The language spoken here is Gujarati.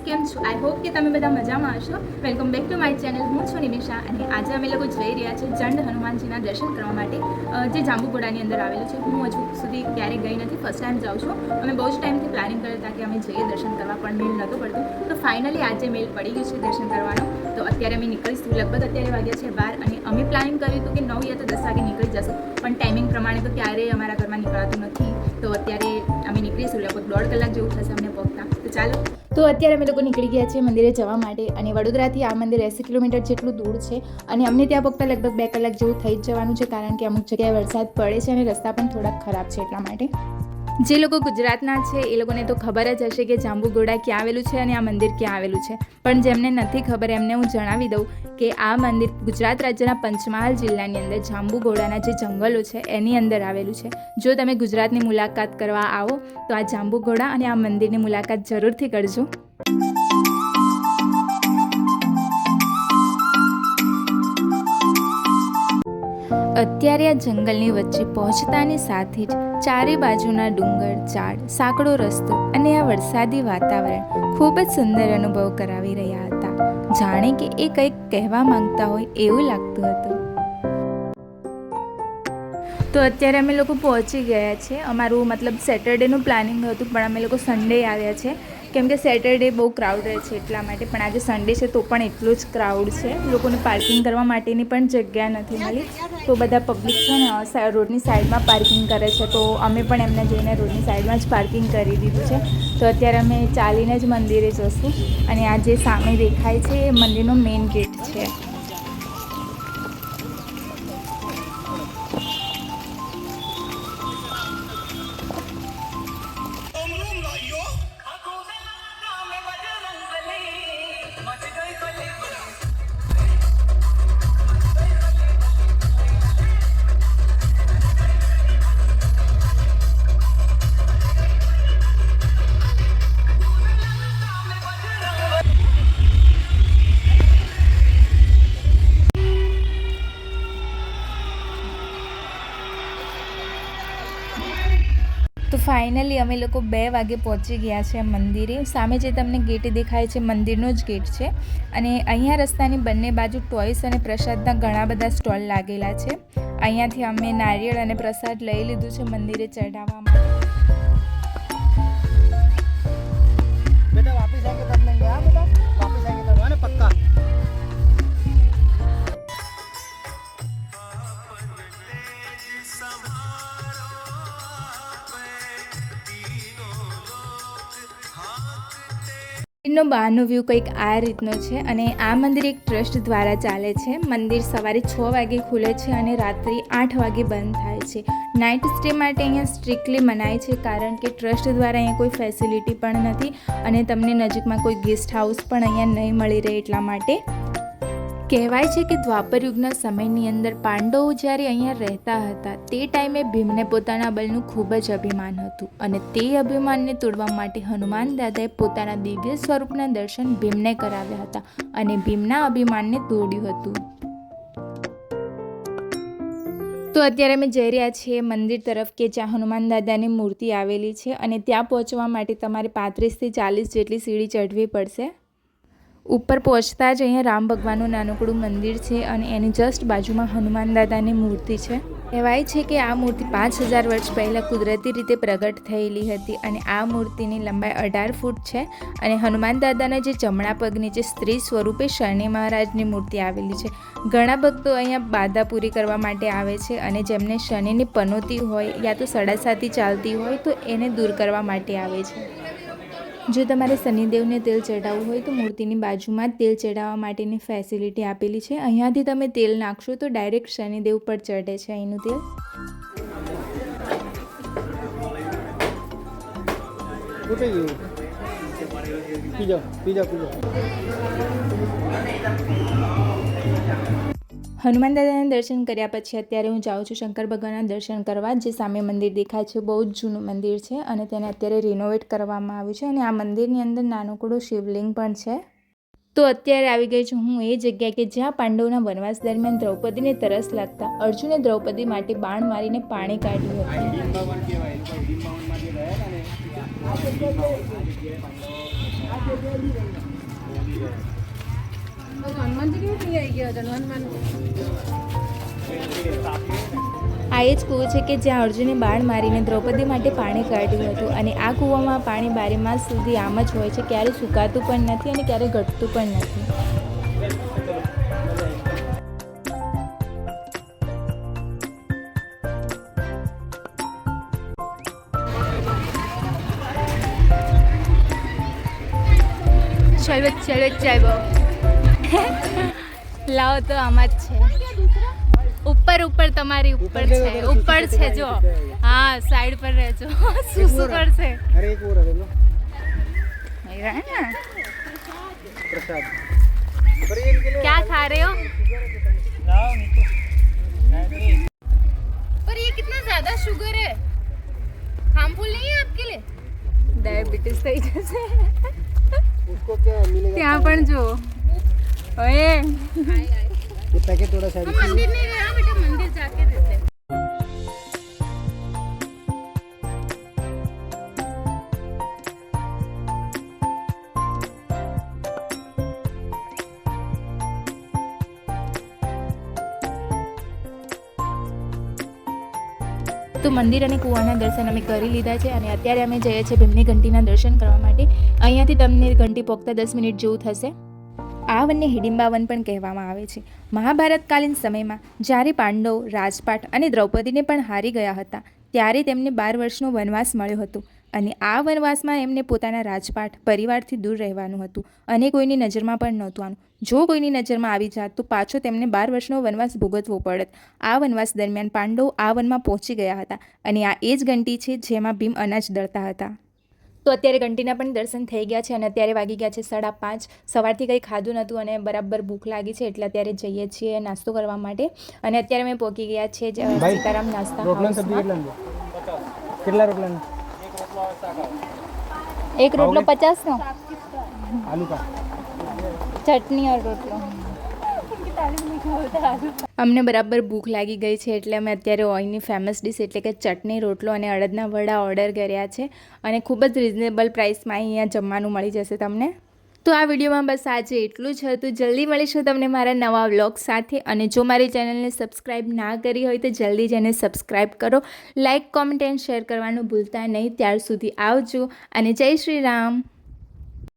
કેમ છો? આઈ હોપ કે તમે બધા મજામાં હશો. Welcome back to my channel. હું છું નિમિષા અને આજે અમે લોકો જઈ રહ્યા છે જંડ હનુમાનજીના દર્શન કરવા માટે, જે જાંબુઘોડાની અંદર આવેલું છે. હું હજુ સુધી ક્યારેય ગઈ નથી, ફર્સ્ટ ટાઈમ જાઉં છું. અમે બહુ જ ટાઈમથી પ્લાનિંગ કરતા હતા કે અમે જઈએ દર્શન કરવા, પણ મેળ નહોતો પડતો. તો ફાઇનલી આજે મેળ પડી ગયું છે દર્શન કરવાનો. તો અત્યારે અમે નીકળીશું, લગભગ અત્યારે વાગ્યા છે 12 અને અમે પ્લાનિંગ કર્યું હતું કે 9 યા તો 10 વાગે નીકળી જશું, પણ ટાઈમિંગ પ્રમાણે તો ક્યારેય અમારા ઘરમાં નીકળાતું નથી. તો અત્યારે અમે નીકળીશું, લગભગ 1.5 કલાક જેવું થશે અમને પહોંચતા. તો ચાલો. તો અત્યારે અમે લોકો નીકળી ગયા છીએ મંદિરે જવા માટે અને વડોદરાથી આ મંદિર 80 કિલોમીટર જેટલું દૂર છે અને અમને ત્યાં પહોંચતા લગભગ 2 કલાક જેવું થઈ જ જવાનું છે, કારણ કે અમુક જગ્યાએ વરસાદ પડે છે અને રસ્તા પણ થોડાક ખરાબ છે. એટલા માટે જે લોકો ગુજરાતના છે એ લોકોને તો ખબર જ હશે કે જાંબુઘોડા ક્યાં આવેલું છે અને આ મંદિર ક્યાં આવેલું છે, પણ જેમને નથી ખબર એમને હું જણાવી દઉં કે આ મંદિર ગુજરાત રાજ્યના પંચમહાલ જિલ્લાની અંદર જાંબુઘોડાના જે જંગલો છે એની અંદર આવેલું છે. જો તમે ગુજરાતની મુલાકાત કરવા આવો તો આ જાંબુઘોડા અને આ મંદિરની મુલાકાત જરૂરથી કરજો. અત્યારે આ જંગલની વચ્ચે પહોંચતાની સાથે જ ચારે બાજુના ડુંગર, ઝાડ, સાંકડો રસ્તો અને આ વરસાદી વાતાવરણ ખૂબ જ સુંદર અનુભવ કરાવી રહ્યા હતા. જાણે કે એ કંઈક કહેવા માંગતા હોય એવું લાગતું હતું. તો અત્યારે અમે લોકો પહોંચી ગયા છે. અમારું મતલબ સેટરડેનું પ્લાનિંગ હતું, પણ અમે લોકો સન્ડે આવ્યા છે, કેમ કે સેટરડે બહુ ક્રાઉડ રહે છે એટલા માટે. પણ આજે સન્ડે છે તો પણ એટલું જ ક્રાઉડ છે. લોકોને પાર્કિંગ કરવા માટેની પણ જગ્યા નથી મળી, તો બધા પબ્લિક છે ને રોડની સાઈડમાં પાર્કિંગ કરે છે. તો અમે પણ એમને જોઈને રોડની સાઈડમાં જ પાર્કિંગ કરી દીધું છે. તો અત્યારે અમે ચાલીને જ મંદિરે જશું અને આ જે સામે દેખાય છે એ મંદિરનો મેઇન ગેટ છે. તો ફાઇનલી અમે લોકો 2 વાગે પહોંચી ગયા છે મંદિરે. સામે જે તમને ગેટ દેખાય છે મંદિરનો જ ગેટ છે અને અહીંયા રસ્તાની બંને બાજુ ટોયસ અને પ્રસાદના ઘણા બધા સ્ટોલ લાગેલા છે. અહીંયાથી અમે નારિયેળ અને પ્રસાદ લઈ લીધું છે મંદિરે ચઢાવવા માટે. બેટા વાપસ આકે તબ નહીં ગયા બેટા, વાપસ આકે તબ આને પક્કા. મંદિરનો બહારનો વ્યૂ કંઈક આ રીતનો છે અને આ મંદિર એક ટ્રસ્ટ દ્વારા ચાલે છે. મંદિર સવારે 6 વાગે ખુલે છે અને રાત્રે 8 વાગે બંધ થાય છે. નાઇટ સ્ટે માટે અહીંયા સ્ટ્રિક્ટલી મનાય છે, કારણ કે ટ્રસ્ટ દ્વારા અહીંયા કોઈ ફેસિલિટી પણ નથી અને તમને નજીકમાં કોઈ ગેસ્ટ હાઉસ પણ અહીંયા નહીં મળી રહે. એટલા માટે કહેવાય છે કે દ્વાપર યુગના સમયની અંદર પાંડવો જ્યારે અહીંયા રહેતા હતા તે ટાઈમે ભીમને પોતાના બળનું ખૂબ જ અભિમાન હતું અને તે અભિમાનને તોડવા માટે હનુમાન દાદાએ પોતાના દિવ્ય સ્વરૂપના દર્શન ભીમને કરાવ્યા હતા અને ભીમના અભિમાનને તોડ્યું હતું. તો અત્યારે અમે જઈ રહ્યા છીએ મંદિર તરફ કે જ્યાં હનુમાન દાદાની મૂર્તિ આવેલી છે અને ત્યાં પહોંચવા માટે તમારે 35 થી 40 જેટલી સીડી ચઢવી પડશે. ઉપર પહોંચતા જ અહીંયા રામ ભગવાનનું નાનકડું મંદિર છે અને એની જસ્ટ બાજુમાં હનુમાન દાદાની મૂર્તિ છે. કહેવાય છે કે આ મૂર્તિ 5000 વર્ષ પહેલાં કુદરતી રીતે પ્રગટ થયેલી હતી અને આ મૂર્તિની લંબાઈ 18 ફૂટ છે અને હનુમાન દાદાના જે જમણા પગ નીચે સ્ત્રી સ્વરૂપે શનિ મહારાજની મૂર્તિ આવેલી છે. ઘણા ભક્તો અહીંયા બાધા પૂરી કરવા માટે આવે છે અને જેમને શનિની પનોતી હોય યા તો સડાસાતી ચાલતી હોય તો એને દૂર કરવા માટે આવે છે. જો તમારે શનિદેવને તેલ ચડાવવું હોય તો મૂર્તિની બાજુમાં જ તેલ ચડાવવા માટેની ફેસિલિટી આપેલી છે. અહીંયાથી તમે તેલ નાખશો તો ડાયરેક્ટ શનિદેવ પર ચઢે છે અહીંનું તેલ. હનુમાન દાદાના દર્શન કર્યા પછી અત્યારે હું જાઉં છું શંકર ભગવાનના દર્શન કરવા. જે સામે મંદિર દેખાય છે બહુ જ જૂનું મંદિર છે અને તેને અત્યારે રિનોવેટ કરવામાં આવ્યું છે અને આ મંદિરની અંદર નાનકડું શિવલિંગ પણ છે. તો અત્યારે આવી ગઈ છું હું એ જગ્યાએ કે જ્યાં પાંડવોના વનવાસ દરમિયાન દ્રૌપદીને તરસ લાગતા અર્જુને દ્રૌપદી માટે બાણ મારીને પાણી કાઢ્યું હતું. આ એ જ કૂવો છે કે જ્યાં અર્જુને બાણ મારીને દ્રૌપદી માટે પાણી કાઢ્યું હતું અને આ કૂવામાં પાણી 12 માસ સુધી આમ જ હોય છે, ક્યારેય સુકાતું પણ નથી અને ક્યારેય ઘટતું પણ નથી. શરબત ચાય બહુ લાવો તો આમાં જ છે, ઉપર તમારી ઉપર છે જો. હા, સાઈડ પર રહેજો. શું કરશે? अरे एक और है ना प्रसाद पर ये इनके लिए क्या खा रहे हो? लाओ नीचे पर ये कितना ज्यादा शुगर है, हार्मफुल नहीं है आपके लिए? डायबिटीज થઈ જશે. उसको क्या मिलेगा ત્યાં પણ જો ઓએ ये पैकेट थोड़ा सा हम मंदिर नहीं गए बेटा, मंदिर जाके देते. તો મંદિર અને કૂવાના દર્શન અમે કરી લીધા છે અને અત્યારે અમે જઈએ છીએ ભીમની ઘંટીના દર્શન કરવા માટે. અહીંયાથી તમને ઘંટી પોગતા 10 મિનિટ જેવું થશે. આ વનને હિડિંબા વન પણ કહેવામાં આવે છે. મહાભારતકાલીન સમયમાં જ્યારે પાંડવ, રાજપાટ અને દ્રૌપદીને પણ હારી ગયા હતા ત્યારે તેમને 12 વર્ષનો વનવાસ મળ્યો હતો અને આ વનવાસમાં એમને પોતાના રાજપાટ પરિવારથી દૂર રહેવાનું હતું અને કોઈની નજરમાં પણ નહોતું આવવાનું. જો કોઈની નજરમાં આવી જાત તો પાછો તેમને 12 વર્ષનો વનવાસ ભોગવવો પડત. આ વનવાસ દરમિયાન પાંડવો આ વનમાં પહોંચી ગયા હતા અને આ એ જ ઘંટી છે જેમાં ભીમ અનાજ દળતા હતા. તો અત્યારે ઘંટીના પણ દર્શન થઈ ગયા છે અને અત્યારે વાગી ગયા છે 5:30. સવારથી કંઈ ખાધું નહોતું અને બરાબર ભૂખ લાગી છે એટલે અત્યારે જઈએ છીએ નાસ્તો કરવા માટે અને અત્યારે અમે પહોંચી ગયા છે સીતારામ નાસ્તા હાઉસમાં. કેટલા રોટલા એક રોટલો 50નો, आलू का ચટણી और રોટલો. અમને બરાબર ભૂખ લાગી ગઈ છે એટલે અમે અત્યારે ઓઈની ફેમસ ડિશ એટલે કે ચટણી, રોટલો અને અડદના વડા ઓર્ડર કર્યા છે અને ખૂબ જ રિઝનેબલ પ્રાઇસમાં અહીંયા જમવાનું મળી જશે તમને. તો આ વિડીયોમાં બસ આજે એટલું જ હતું. જલ્દી મળીશું તમને મારા નવા વ્લોગ સાથે અને જો મારી ચેનલને સબસ્ક્રાઈબ ના કરી હોય તો જલ્દી જ એને સબસ્ક્રાઈબ કરો. લાઇક, કોમેન્ટ એન્ડ શેર કરવાનું ભૂલતા નહીં. ત્યાર સુધી આવજો અને જય શ્રી રામ.